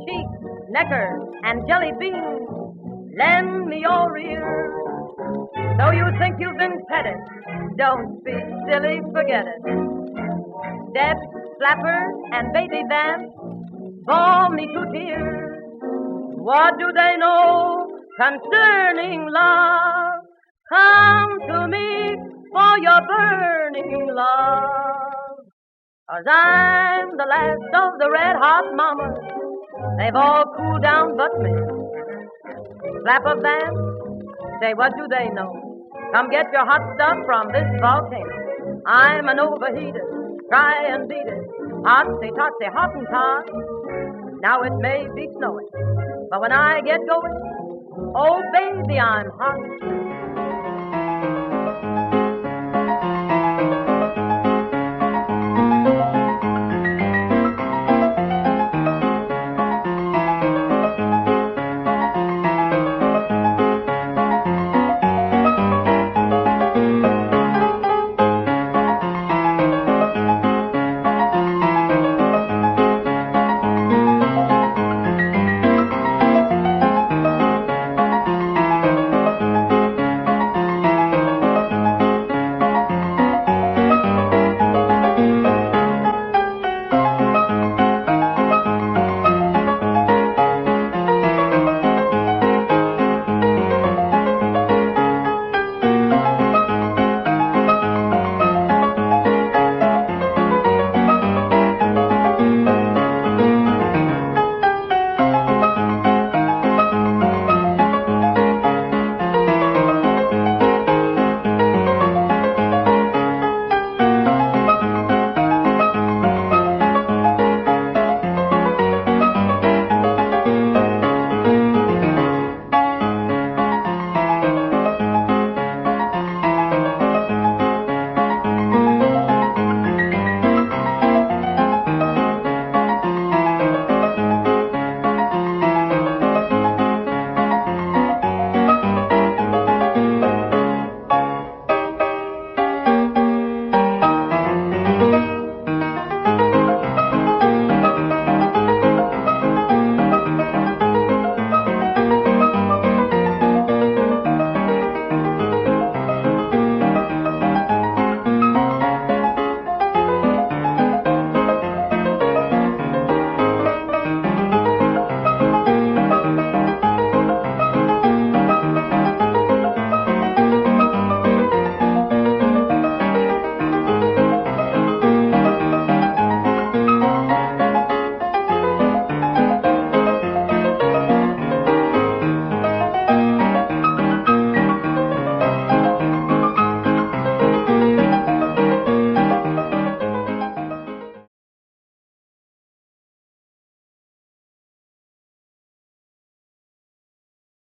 Sheep, knickers, and jelly beans, lend me your ear. Though you think you've been petted, don't be silly, forget it. Deb, flappers, and baby vamps bore me to tears. What do they know concerning love? Come to me for your burning love. 'Cause I'm the last of the red-hot mamas. They've all cooled down but me. Flapper vamps, say, what do they know? Come get your hot stuff from this volcano. I'm an overheater, try and beat it. Hotsy totsy hottentot. Now it may be snowing, but when I get going, oh baby, I'm hot.